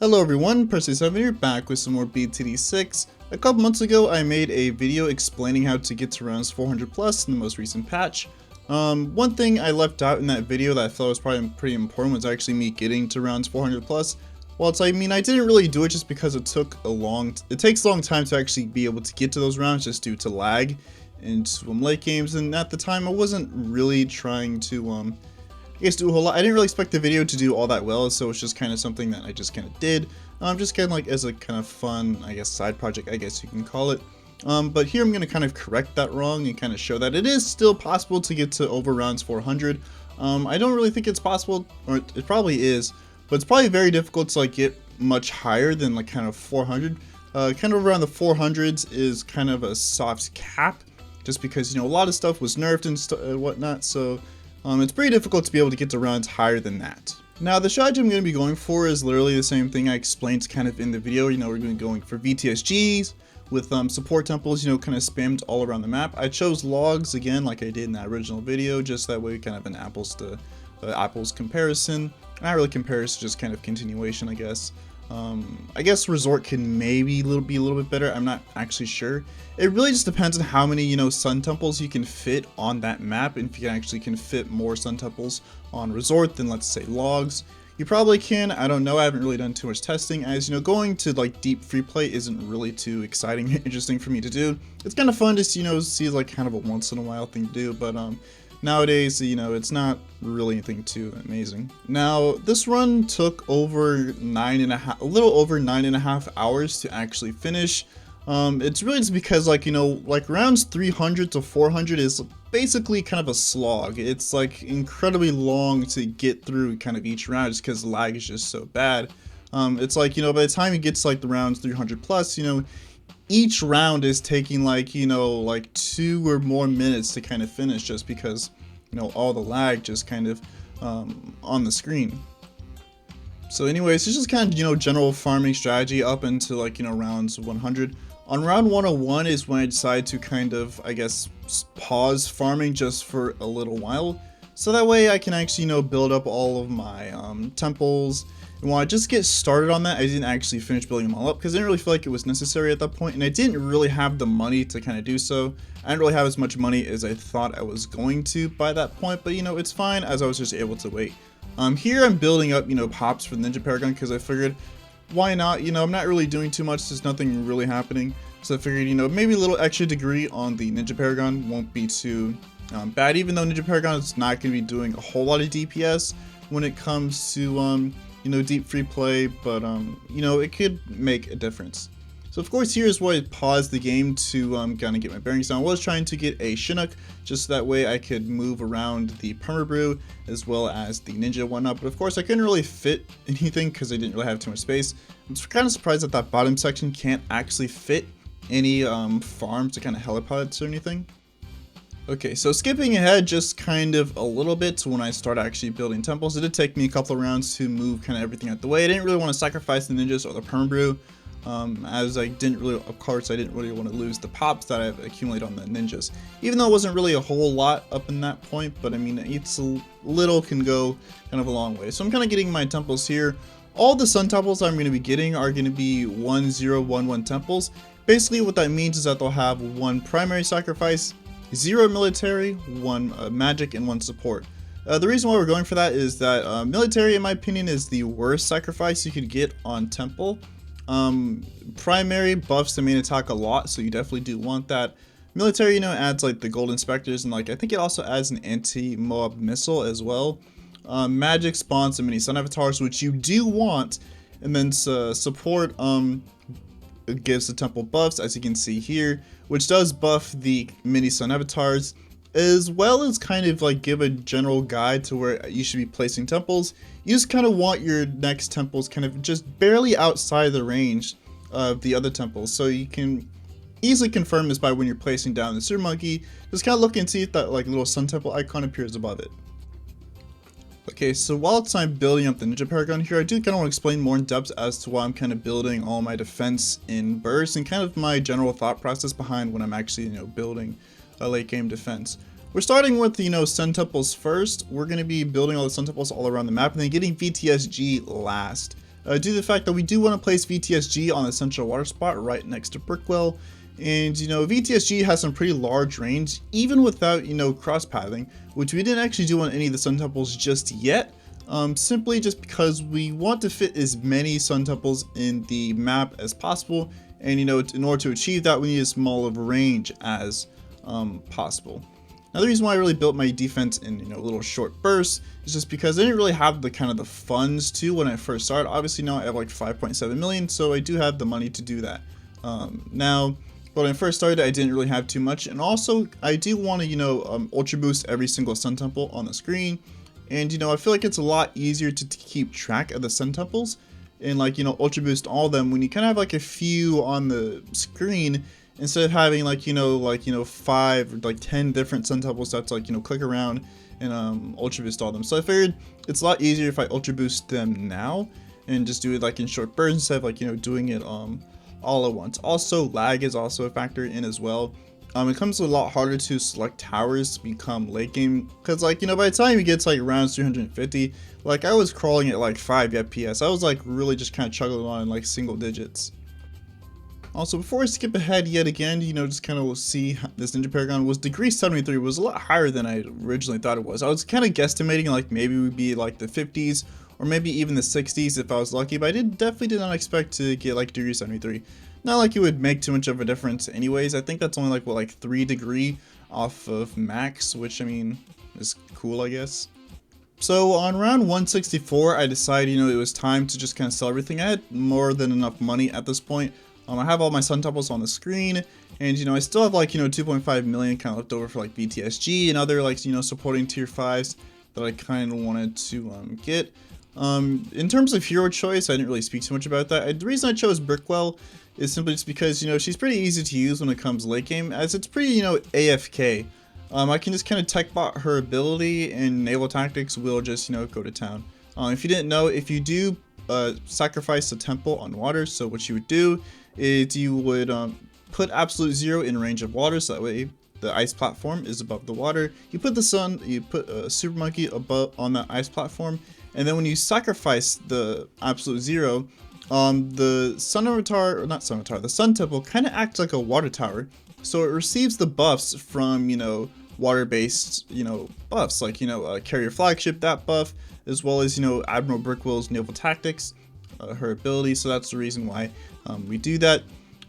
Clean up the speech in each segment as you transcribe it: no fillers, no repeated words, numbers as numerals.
Hello everyone, Percy7 here, back with some more BTD6. A couple months ago I made a video explaining how to get to rounds 400 plus in the most recent patch. One thing I left out in that video that I thought was probably pretty important was actually me getting to rounds 400 plus. Well, I didn't really do it just because it takes a long time to actually be able to get to those rounds just due to lag in some late games, and at the time I wasn't really trying to do a whole lot. I didn't really expect the video to do all that well, so it's just kind of something that I just kind of did. Just kind of like as a kind of fun, I guess, side project, I guess you can call it. But here I'm going to kind of correct that wrong and kind of show that it is still possible to get to over rounds 400. I don't really think it's possible, or it probably is, but it's probably very difficult to like get much higher than like kind of 400. Kind of around the 400s is kind of a soft cap, just because, you know, a lot of stuff was nerfed and whatnot, so it's pretty difficult to be able to get to rounds higher than that. Now, the strategy I'm going to be going for is literally the same thing I explained kind of in the video. You know, we're going to be going for VTSGs with support temples, you know, kind of spammed all around the map. I chose logs again, like I did in that original video, just that way kind of an apples to apples comparison. Not really comparison, just kind of continuation, I guess. I guess resort can maybe be a little bit better. I'm not actually sure. It really just depends on how many, you know, sun temples you can fit on that map, and if you actually can fit more sun temples on resort than, let's say, logs. You probably can. I don't know. I haven't really done too much testing, as you know, going to like deep free play isn't really too exciting and interesting for me to do. It's kind of fun to, you know, see like kind of a once in a while thing to do, but nowadays, you know, it's not really anything too amazing. Now, this run took a little over 9.5 hours to actually finish. It's really just because, like, you know, like rounds 300 to 400 is basically kind of a slog. It's like incredibly long to get through kind of each round just because the lag is just so bad. It's like, you know, by the time it gets like the rounds 300 plus, you know, each round is taking like, you know, like 2 or more minutes to kind of finish, just because, you know, all the lag just kind of on the screen. So anyways, it's just kind of, you know, general farming strategy up into like, you know, rounds 100. On round 101 is when I decided to kind of, I guess, pause farming just for a little while, so that way I can actually, you know, build up all of my temples. And while I just get started on that, I didn't actually finish building them all up because I didn't really feel like it was necessary at that point, and I didn't really have the money to kind of do so. I didn't really have as much money as I thought I was going to by that point, but, you know, it's fine, as I was just able to wait. Here I'm building up, you know, pops for the Ninja Paragon because I figured, why not? You know, I'm not really doing too much, there's nothing really happening. So I figured, you know, maybe a little extra degree on the Ninja Paragon won't be too bad, even though Ninja Paragon is not going to be doing a whole lot of DPS when it comes to, you know, deep free play, but, you know, it could make a difference. So of course, here's where I paused the game to kind of get my bearings down. I was trying to get a Chinook, just that way I could move around the Permabrew as well as the Ninja and whatnot, but of course I couldn't really fit anything because I didn't really have too much space. I'm kind of surprised that that bottom section can't actually fit any farms to kind of helipads or anything. Okay, so skipping ahead just kind of a little bit to when I started actually building temples. It did take me a couple of rounds to move kind of everything out the way. I didn't really want to sacrifice the ninjas or the permabrew, as I didn't really, of course, I didn't really want to lose the pops that I've accumulated on the ninjas. Even though it wasn't really a whole lot up in that point, but I mean, it's a little can go kind of a long way. So I'm kind of getting my temples here. All the sun temples I'm going to be getting are going to be 1011 temples. Basically what that means is that they'll have 1 primary sacrifice, 0 military, 1 magic, and 1 support. The reason why we're going for that is that military, in my opinion, is the worst sacrifice you could get on temple. Primary buffs the main attack a lot, so you definitely do want that. Military, you know, adds like the gold inspectors, and like I think it also adds an anti-Moab missile as well. Magic spawns the mini sun avatars, which you do want, and then support it gives the temple buffs, as you can see here, which does buff the mini sun avatars, as well as kind of like give a general guide to where you should be placing temples. You just kind of want your next temples kind of just barely outside the range of the other temples, so you can easily confirm this by when you're placing down the super monkey. Just kind of look and see if that like little sun temple icon appears above it. Okay, so while I'm building up the Ninja Paragon here, I do kind of want to explain more in depth as to why I'm kind of building all my defense in bursts and kind of my general thought process behind when I'm actually, you know, building a late game defense. We're starting with, you know, sun temples first. We're going to be building all the sun temples all around the map and then getting VTSG last. due to the fact that we do want to place VTSG on the central water spot right next to Brickwell. And you know, VTSG has some pretty large range, even without, you know, cross pathing, which we didn't actually do on any of the sun temples just yet. Simply just because we want to fit as many sun temples in the map as possible, and you know, in order to achieve that, we need as small of a range as possible. Now, the reason why I really built my defense in, you know, little short bursts is just because I didn't really have the kind of the funds to when I first started. Obviously now I have like 5.7 million, so I do have the money to do that. Now, when I first started, I didn't really have too much, and also I do want to, you know, ultra boost every single sun temple on the screen. And you know, I feel like it's a lot easier to keep track of the sun temples and, like, you know, ultra boost all of them when you kind of have like a few on the screen, instead of having like, you know, 5 or like 10 different sun temples that, like, you know, click around and ultra boost all of them. So I figured it's a lot easier if I ultra boost them now and just do it like in short bursts instead of, like, you know, doing it all at once. Also, lag is also a factor in as well. It comes a lot harder to select towers to become late game, because, like, you know, by the time you get to like rounds 350, like, I was crawling at like 5 FPS. I was like really just kind of chugging on in like single digits. Also, before I skip ahead yet again, you know, just kind of see this Ninja Paragon was degree 73, was a lot higher than I originally thought it was. I was kind of guesstimating like maybe it would be like the 50s or maybe even the 60s if I was lucky, but I definitely did not expect to get like degree 73. Not like it would make too much of a difference anyways. I think that's only like, what, like 3 degree off of max, which, I mean, is cool, I guess. So on round 164, I decided, you know, it was time to just kind of sell everything. I had more than enough money at this point. I have all my sun temples on the screen, and you know, I still have like, you know, 2.5 million kind of left over for like BTSG and other, like, you know, supporting tier 5s that I kind of wanted to get. In terms of hero choice, I didn't really speak too much about that. The reason I chose Brickwell is simply just because, you know, she's pretty easy to use when it comes late game, as it's pretty, you know, AFK. I can just kind of tech bot her ability, and naval tactics will just, you know, go to town. If you didn't know, if you do sacrifice a temple on water, so what you would do is you would put absolute 0 in range of water, so that way the ice platform is above the water. You put a super monkey above on that ice platform, and then when you sacrifice the absolute 0, the the sun temple kind of acts like a water tower, so it receives the buffs from, you know, water-based, you know, buffs, like, you know, carrier flagship, that buff, as well as, you know, Admiral Brickwell's naval tactics, her ability. So that's the reason why we do that.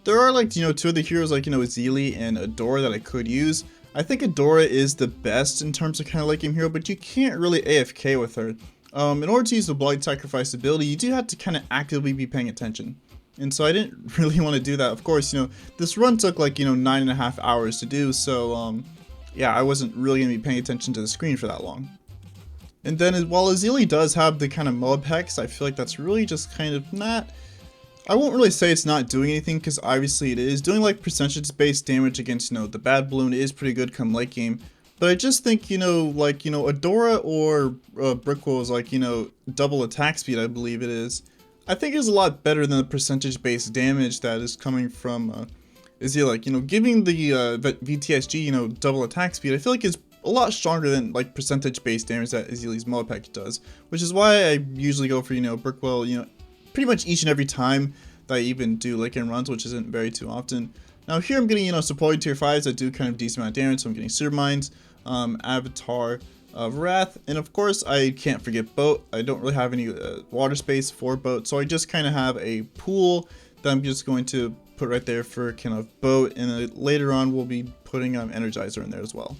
There are, like, you know, 2 other heroes, like, you know, Zeely and Adora, that I could use. I think Adora is the best in terms of kind of late game hero, but you can't really AFK with her. In order to use the Blood Sacrifice ability, you do have to kind of actively be paying attention. And so I didn't really want to do that. Of course, you know, this run took like, you know, 9.5 hours to do, so yeah, I wasn't really going to be paying attention to the screen for that long. And then while Zeely does have the kind of mob hex, I feel like that's really just kind of not, I won't really say it's not doing anything, because obviously it is doing like percentage-based damage against, you know, the bad balloon is pretty good come late game. But I just think, you know, like, you know, Adora or Brickwell is like, you know, double attack speed, I believe it is. I think is a lot better than the percentage-based damage that is coming from Zeely. Like, you know, giving the VTSG, you know, double attack speed, I feel like is a lot stronger than like percentage-based damage that Zeely's mob package does, which is why I usually go for, you know, Brickwell, you know, pretty much each and every time that I even do late game runs, which isn't very too often. Now here I'm getting, you know, supporting tier 5s that do kind of decent amount of damage, so I'm getting Super Mines, Avatar of Wrath, and of course I can't forget Boat. I don't really have any water space for Boat, so I just kind of have a pool that I'm just going to put right there for kind of Boat, and later on we'll be putting Energizer in there as well.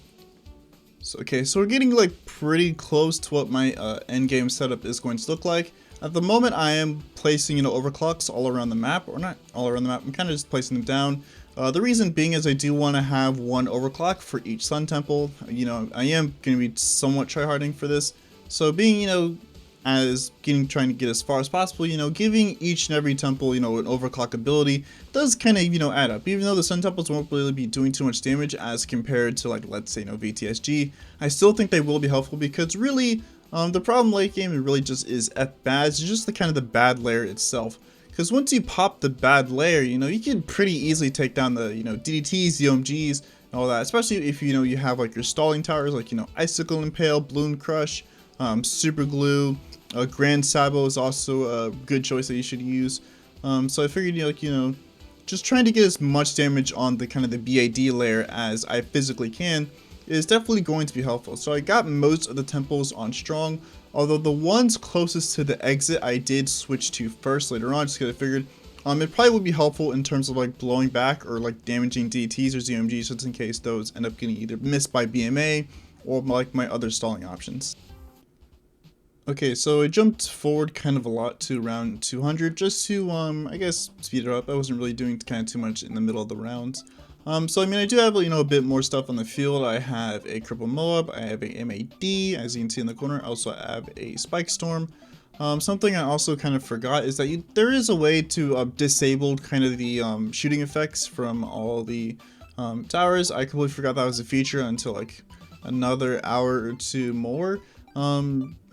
So okay, so we're getting like pretty close to what my end game setup is going to look like. At the moment I am placing, you know, overclocks all around the map, or not all around the map, I'm kind of just placing them down. The reason being is I do want to have 1 overclock for each sun temple. You know, I am going to be somewhat tryharding for this. So being, you know, trying to get as far as possible, you know, giving each and every temple, you know, an overclock ability does kind of, you know, add up. Even though the sun temples won't really be doing too much damage as compared to, like, let's say, you know, VTSG, I still think they will be helpful, because really, the problem late game really just is bad. It's just the kind of the bad layer itself. Because once you pop the bad layer, you know, you can pretty easily take down the, you know, DDTs, the OMGs, and all that. Especially if, you know, you have like your stalling towers, like, you know, Icicle Impale, Balloon Crush, Super Glue, Grand Sabo is also a good choice that you should use. So I figured, just trying to get as much damage on the kind of the BAD layer as I physically can is definitely going to be helpful. So I got most of the temples on strong, although the ones closest to the exit I did switch to first later on, just because I figured it probably would be helpful in terms of like blowing back or like damaging DTs or ZMGs, just in case those end up getting either missed by BMA or like my other stalling options. Okay, so I jumped forward kind of a lot to round 200 just to, I guess, speed it up. I wasn't really doing kind of too much in the middle of the rounds. So I mean, I do have, a bit more stuff on the field. I have a Cripple Moab, I have a MAD, as you can see in the corner. I also have a Spike Storm. Something I also kind of forgot is that there is a way to disable kind of the shooting effects from all the towers. I completely forgot that was a feature until like another hour or two more.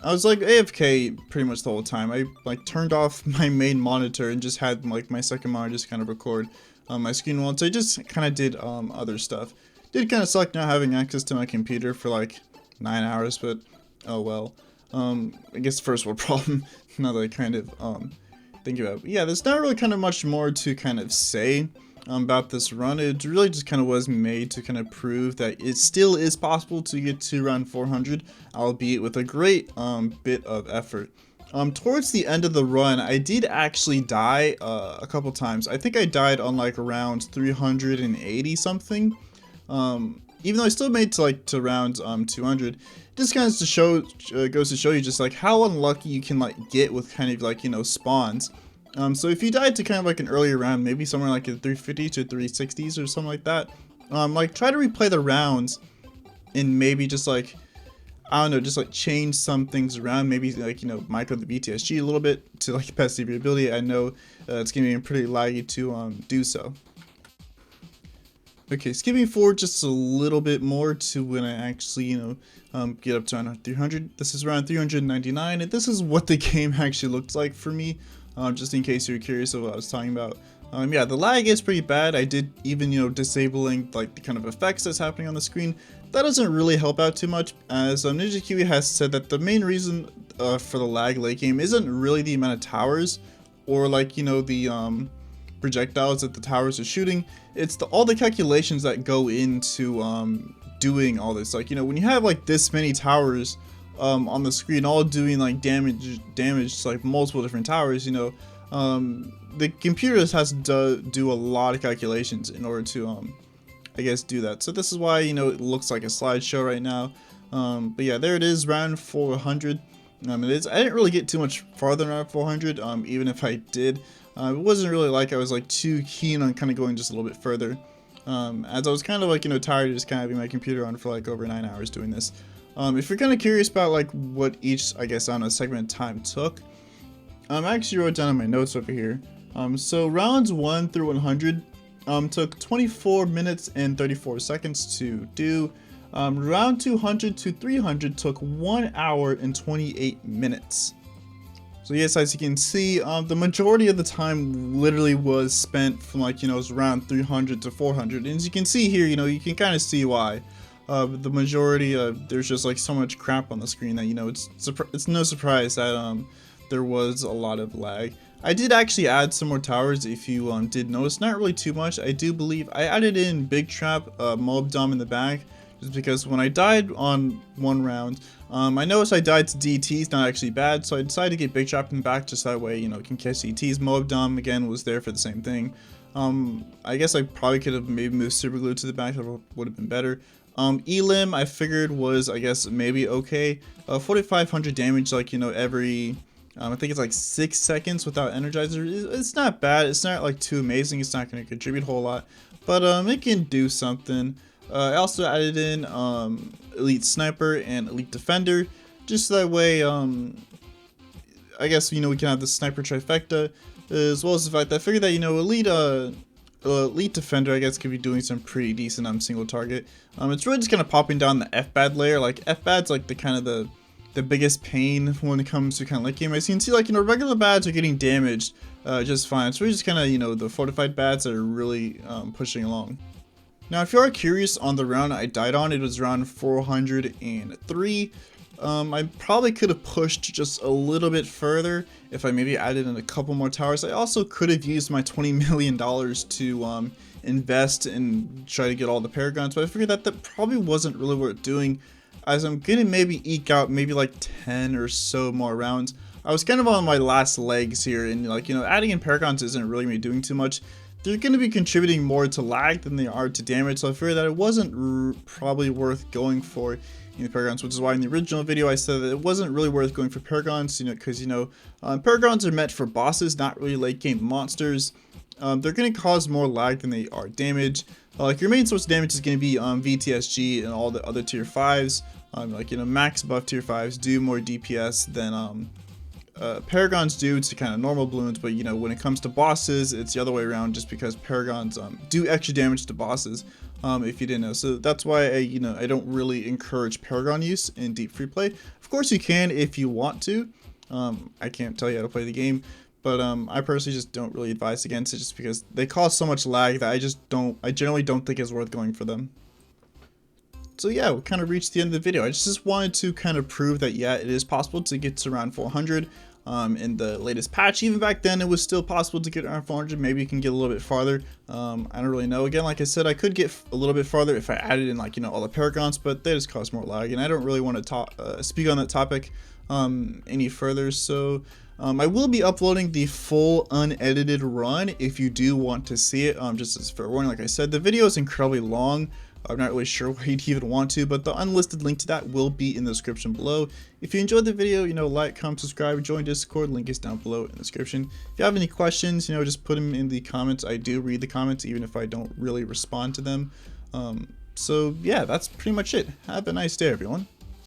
I was like AFK pretty much the whole time. I like turned off my main monitor and just had like my second monitor just kind of record my screen while, so I just kind of did other stuff. Did kind of suck not having access to my computer for like 9 hours, but oh well. I guess first world problem now that I kind of think about it. But yeah, there's not really kind of much more to kind of say about this run. It really just kind of was made to kind of prove that it still is possible to get to around 400, albeit with a great bit of effort. Towards the end of the run, I did actually die a couple times. I think I died on like around 380 something. Even though I still made to around 200, just kind of goes to show you just like how unlucky you can like get with kind of like spawns. So if you died to kind of like an earlier round, maybe somewhere like a 350 to 360s or something like that, like try to replay the rounds and maybe just like, I don't know, just like change some things around, maybe like, micro the BTSG a little bit to like best of your ability. I know it's gonna be pretty laggy to do so. Okay, skipping forward just a little bit more to when I actually, get up to around 300. This is around 399, and this is what the game actually looks like for me. Just in case you're curious of what I was talking about. Yeah, the lag is pretty bad. I did even, disabling like the kind of effects that's happening on the screen. That doesn't really help out too much, as Ninja Kiwi has said that the main reason for the lag late game isn't really the amount of towers or like, the projectiles that the towers are shooting. It's all the calculations that go into doing all this. Like, when you have like this many towers on the screen all doing like damage to like multiple different towers, the computer has to do a lot of calculations in order to I guess do that. So this is why it looks like a slideshow right now. But yeah, there it is, round 400. I didn't really get too much farther than round 400. Even if I did, it wasn't really like I was like too keen on kind of going just a little bit further, as I was kind of like tired of just kind of having my computer on for like over 9 hours doing this. If you're kind of curious about like what each, I guess, on a segment of time took, I actually wrote down in my notes over here. So rounds 1 through 100 took 24 minutes and 34 seconds to do. Round 200 to 300 took 1 hour and 28 minutes. So yes, as you can see, the majority of the time literally was spent from like, around 300 to 400. And as you can see here, you can kind of see why. The majority, there's just like so much crap on the screen that, it's no surprise that there was a lot of lag. I did actually add some more towers if you did notice, not really too much. I do believe I added in Big Trap, Mob Dom in the back, just because when I died on one round, I noticed I died to DTs, not actually bad, so I decided to get Big Trap in the back just that way, it can catch DTs. Mob Dom again was there for the same thing. I guess I probably could have maybe moved Super Glue to the back, that would have been better. Elim I figured was, I guess, maybe okay. 4,500 damage, like, every, I think it's like 6 seconds without Energizer. It's not bad. It's not like too amazing. It's not going to contribute a whole lot, but it can do something. I also added in Elite Sniper and Elite Defender, just so that way, I guess, we can have the Sniper trifecta, as well as the fact that I figured that, Elite Defender, I guess, could be doing some pretty decent single target. It's really just kind of popping down the FBAD layer. Like, FBAD's like the kind of the biggest pain when it comes to kind of late game. As you can see, like, regular bads are getting damaged just fine. It's really just kind of, the fortified bads that are really pushing along. Now, if you are curious on the round I died on, it was round 403. I probably could have pushed just a little bit further if I maybe added in a couple more towers. I also could have used my $20 million to invest and try to get all the paragons, but I figured that that probably wasn't really worth doing, as I'm gonna maybe eke out maybe like 10 or so more rounds. I was kind of on my last legs here, and like, you know, adding in paragons isn't really me doing too much. They're going to be contributing more to lag than they are to damage, so I figured that it wasn't probably worth going for paragons, which is why in the original video I said that it wasn't really worth going for paragons, because paragons are meant for bosses, not really late game monsters. They're going to cause more lag than they are damage. Like your main source of damage is going to be VTSG and all the other tier 5s. Max buff tier 5s do more DPS than paragons do to kind of normal balloons, but when it comes to bosses, it's the other way around, just because paragons do extra damage to bosses, if you didn't know. So that's why I don't really encourage paragon use in deep free play. Of course you can if you want to. I can't tell you how to play the game, but I personally just don't really advise against it, just because they cause so much lag that I generally don't think it's worth going for them. So yeah, we kind of reached the end of the video. I just wanted to kind of prove that, yeah, it is possible to get to around 400 in the latest patch. Even back then, it was still possible to get around 400. Maybe you can get a little bit farther. I don't really know. Again, like I said, I could get a little bit farther if I added in all the paragons, but they just cause more lag, and I don't really want to speak on that topic any further. So I will be uploading the full unedited run if you do want to see it. Just as fair warning, like I said, the video is incredibly long. I'm not really sure why you'd even want to, but the unlisted link to that will be in the description below. If you enjoyed the video, like, comment, subscribe, join Discord, link is down below in the description. If you have any questions, just put them in the comments. I do read the comments, even if I don't really respond to them. So yeah, that's pretty much it. Have a nice day, everyone.